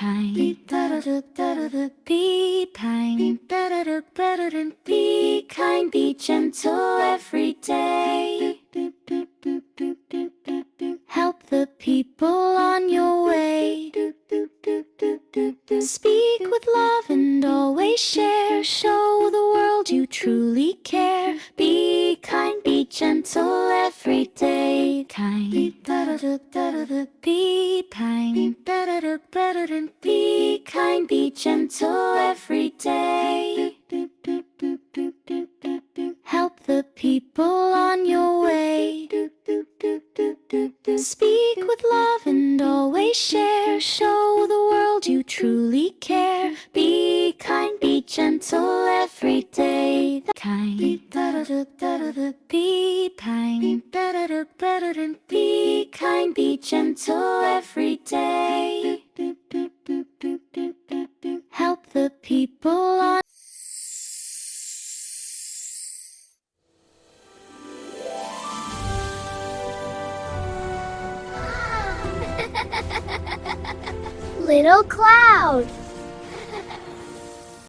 kind. Be kind. Be kind. Be gentle every day. Help the people on your way. Speak with love and always share. Show the world you truly care. Be kind, be gentle every day. Kind. Be kind. Be kind, be gentle every day. Help the people on your way. Speak with love and always share. Show the world you truly care. Be kind, be gentle every day. Kind. Be kind. Be kind, be gentle every day. Help the people on. Little cloud.